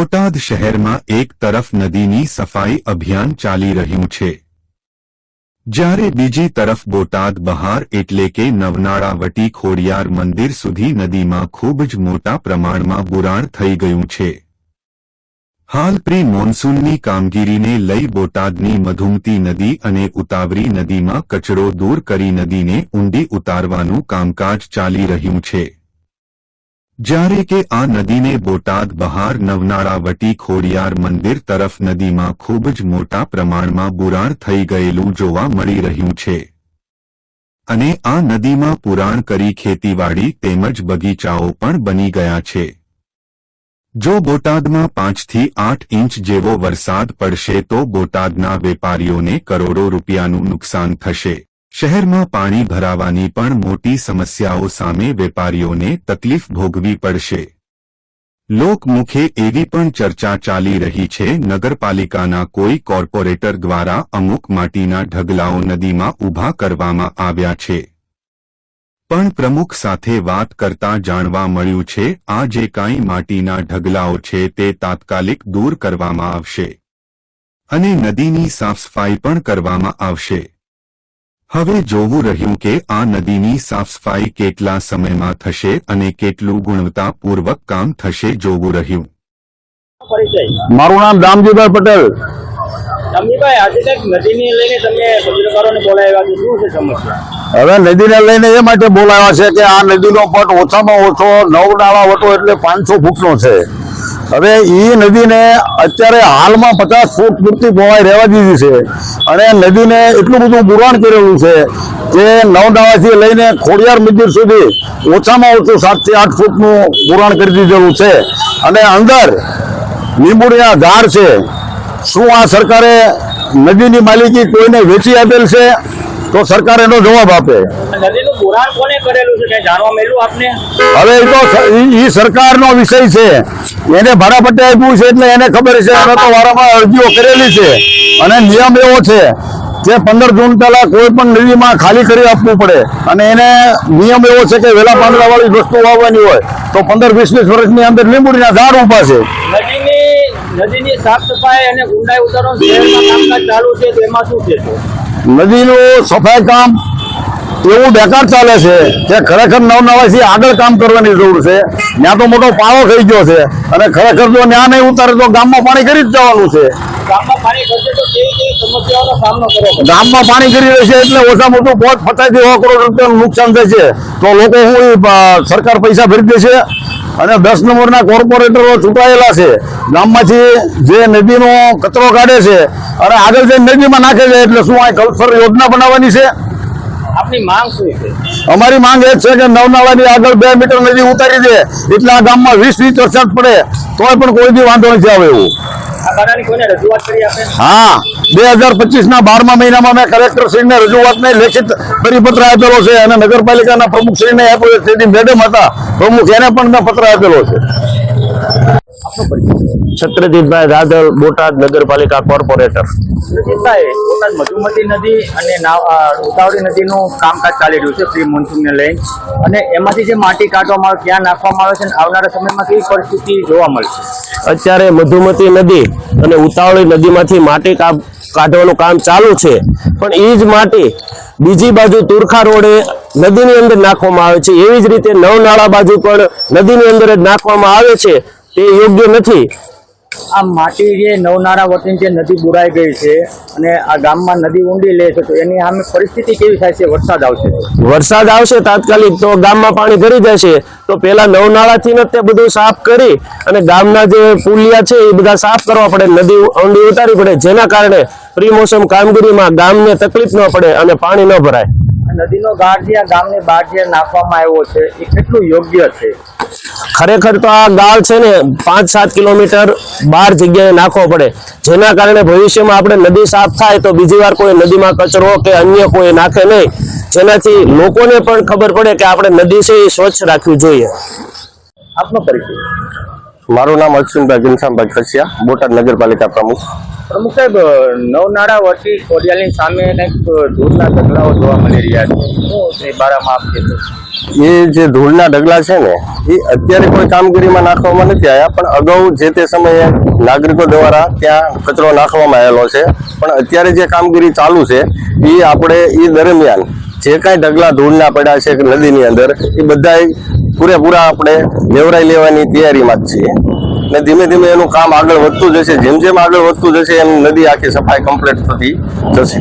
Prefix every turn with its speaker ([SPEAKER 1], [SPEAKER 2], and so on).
[SPEAKER 1] બોટાદ શહેરમાં એક તરફ નદીની સફાઈ અભિયાન ચાલી રહ્યું છે, જ્યારે બીજી તરફ બોટાદ બહાર એટલે કે નવનાળા વટી ખોડિયાર મંદિર સુધી નદીમાં ખૂબ જ મોટા પ્રમાણમાં બુરાણ થઈ ગયું છે। હાલ પ્રી મોન્સૂનની કામગીરીને લઈ બોટાદની મધુમતી નદી અને ઉતાવળી નદીમાં કચરો દૂર કરી નદીને ઊંડી ઉતારવાનું કામકાજ ચાલી રહ્યું છે, જ્યારે કે આ નદીને બોટાદ બહાર નવનાળા વટી ખોડિયાર મંદિર તરફ નદીમાં ખૂબ જ મોટા પ્રમાણમાં બુરાણ થઈ ગયેલું જોવા મળી રહ્યું છે અને આ નદીમાં પુરાણ કરી ખેતીવાડી તેમજ બગીચાઓ પણ બની ગયા છે। જો બોટાદમાં 5 થી 8 ઇંચ જેવો વરસાદ પડશે તો બોટાદના વેપારીઓને કરોડો રૂપિયાનું નુકસાન થશે। શહેરમાં પાણી ભરાવાની પણ મોટી સમસ્યાઓ સામે વેપારીઓને તકલીફ ભોગવી પડશે। લોકમુખે એવી પણ ચર્ચા ચાલી રહી છે નગરપાલિકાના કોઈ કોર્પોરેટર દ્વારા અમુક માટીના ઢગલાઓ નદીમાં ઊભા કરવામાં આવ્યા છે, પણ પ્રમુખ સાથે વાત કરતા જાણવા મળ્યું છે આ જે કાંઈ માટીના ઢગલાઓ છે તે તાત્કાલિક દૂર કરવામાં આવશે અને નદીની સાફસફાઈ પણ કરવામાં આવશે। હવે જોવું રહ્યું કે આ નદીની સાફસફાઈ કેટલા સમયમાં થશે અને કેટલું ગુણવત્તાપૂર્વક કામ થશે, જોવું રહ્યું।
[SPEAKER 2] મારું નામ દામજીભાઈ પટેલ।
[SPEAKER 3] દામજીભાઈ, આજે કંઈક નદીને લઈને તમે પત્રકારોને બોલાવ્યા છો, શું છે સમસ્યા?
[SPEAKER 2] હવે નદીને લઈને એ માટે બોલાવ્યા છે કે આ નદીનો પટ ઓછામાં ઓછો 9 નાળા વટો એટલે 500 ફૂટનો છે। હવે એ નદીને અત્યારે હાલમાં 50 ફૂટ પૂરતી પહોળાઈ રહેવા દીધી છે અને નદીને એટલું બધું બુરાણ કરેલું છે કે નવનાળાથી લઈને ખોડિયાર મંદિર સુધી ઓછામાં ઓછું 7 થી 8 ફૂટનું બુરાણ કરી દીધેલું છે અને અંદર લીંબુડીના ઝાડ છે। શું આ સરકારે નદીની માલિકી કોઈને વેચી આપેલ છે? તો સરકાર એનો જવાબ આપે।
[SPEAKER 3] નદીનું બુરાણ કોને કરેલું છે, કઈ જાણવા મળ્યું આપને?
[SPEAKER 2] હવે એ તો એ સરકારનો વિષય છે, એને ભાડાપટ્ટે આપ્યું છે એટલે એને ખબર છે। અમે તો વારંવાર અરજીઓ કરેલી છે અને નિયમ એવો છે કે 15 જૂન પહેલા કોઈ પણ નદીમાં ખાલી કરી આપવું પડે અને એને નિયમ એવો છે કે વેલા પાંદડાવાળી વસ્તુ વાવવાની હોય તો 15-20 વર્ષની અંદર લીંબુડીના ઝાડ ઊભા છે।
[SPEAKER 3] નદીની સાફ સફાઈ અને ઊંડાઈ ઉતારવાનું શહેરમાં કામકાજ ચાલુ છે, તેમાં શું છે?
[SPEAKER 2] નદીનું સફાઈ કામ એવું બેકાર ચાલે છે કે ખરેખર નવનાળાથી આગળ કામ કરવાની જરૂર છે। ત્યાં તો મોટો પાળો થઈ ગયો છે અને ખરેખર જો ત્યાં નહીં ઉતારે તો ગામમાં પાણી કરી જ જવાનું છે।
[SPEAKER 3] ગામમાં પાણી કરશે તો કેવી સમસ્યાઓનો સામનો કરવો પડે?
[SPEAKER 2] ગામમાં પાણી કરી રહેશે એટલે ઓછામાં ઓછું 50 થી 100 કરોડ રૂપિયાનું નુકસાન થશે તો લોકો સરકાર પૈસા ભરી દેશે અને 10 નંબરના કોર્પોરેટરો ચૂંટાયેલા છે, ગામમાંથી જે નદીનો કચરો કાઢે છે અને આગળ જઈને નદીમાં નાખે છે, એટલે શું આ કલ્પસર યોજના બનાવવાની છે?
[SPEAKER 3] આપની માંગ શું છે?
[SPEAKER 2] અમારી માંગ એ છે કે નવનાળાની આગળ 2 મીટર નદી ઉતારી દે એટલે આ ગામમાં 20 વરસાદ પડે તોય પણ કોઈ દી વાંધો નથી આવે એવું।
[SPEAKER 3] આ કારણે કોઈને રજૂઆત કરી આપે?
[SPEAKER 2] હા, 2025ના 12મા મહિનામાં મેં કલેક્ટરશ્રીને રજૂઆતને લેખિત પરિપત્ર આપેલો છે અને નગરપાલિકાના પ્રમુખશ્રીને આપ્યો છે। તેથી મેડમ હતા પ્રમુખ, એને પણ મેં પત્ર આપેલો છે।
[SPEAKER 4] છત્રજીતભાઈ રાદલ, બોટાદ નગરપાલિકા કોર્પોરેટર।
[SPEAKER 3] બોટાદ મધુમતી નદી અને ઉતાવળી નદીનું કામકાજ ચાલી રહ્યું છે પ્રી મોન્સૂનને લઈને, અને એમાંથી જે માટી કાઢવામાં આવે ક્યાં નાખવામાં આવે છે અને આવનારા સમયમાં કેવી પરિસ્થિતિ જોવા મળશે?
[SPEAKER 4] અત્યારે મધુમતી નદી અને ઉતાવળી નદીમાંથી માટી કાઢવાનું કામ ચાલુ છે, પણ એ જ માટી બીજી બાજુ તુરખા રોડે નદીની અંદર નાખવામાં આવે છે। એવી જ રીતે નવનાળા બાજુ પણ નદીની અંદર જ નાખવામાં આવે છે, તે યોગ્ય નથી।
[SPEAKER 3] આ માટી જે નવનાળા વટીને જે નદી બુરાઈ ગઈ છે અને આ ગામમાં નદી ઊંડી લે છે તો એની સામે પરિસ્થિતિ કેવી થાય છે?
[SPEAKER 4] વરસાદ આવશે તાત્કાલિક તો ગામમાં પાણી ભરી જશે, તો પેલા નવનાળાથી જ તે બધું સાફ કરી અને ગામના જે પુલિયા છે એ બધા સાફ કરવા પડે, નદી ઊંડી ઉતારવી પડે, જેના કારણે પ્રી મોસમ કામગીરીમાં ગામને તકલીફ ન પડે અને પાણી ન ભરાય।
[SPEAKER 3] નદીનો ગાળ જે આ ગામની બહાર જે નાખવામાં આવ્યો છે એ કેટલું યોગ્ય છે?
[SPEAKER 4] ખરેખર તો આ ગાળ છે ને 5-7 કિલોમીટર બહાર જગ્યાએ નાખવો પડે, જેના કારણે ભવિષ્યમાં આપણે નદી સાફ થાય તો બીજી વાર કોઈ નદીમાં કચરો કે અન્ય કોઈ નાખે નહીં, જેનાથી લોકોને પણ ખબર પડે કે આપણે નદી છે એ સ્વચ્છ રાખવી જોઈએ।
[SPEAKER 3] આપનો પરિચય?
[SPEAKER 4] મારું નામ અશ્વિનભાઈ ઘનશ્યામભાઈ ખસિયા, બોટાદ નગરપાલિકા પ્રમુખ।
[SPEAKER 3] પ્રમુખ સાહેબ, નવનાળા વટી ખોડિયારની સામે કંઈક ધૂળના ઢગલાઓ જોવા મળી રહ્યા છે, શું એ બારામાં આપ કહેશો?
[SPEAKER 5] એ જે ધૂળના ઢગલા છે ને એ અત્યારે કોઈ કામગીરીમાં નાખવામાં નથી આવ્યા, પણ અગાઉ જે તે સમયે નાગરિકો દ્વારા ત્યાં કચરો નાખવામાં આવેલો છે. પણ અત્યારે જે કામગીરી ચાલુ છે એ આપણે એ દરમિયાન જે કાંઈ ઢગલા ધૂળના પડ્યા છે નદીની અંદર એ બધા પૂરેપૂરા આપણે લેવરાઈ લેવાની તૈયારીમાં જ છીએ. ને ધીમે ધીમે એનું કામ આગળ વધતું જશે. જેમ જેમ આગળ વધતું જશે એમ નદી આખી સફાઈ કમ્પ્લીટ થતી જશે.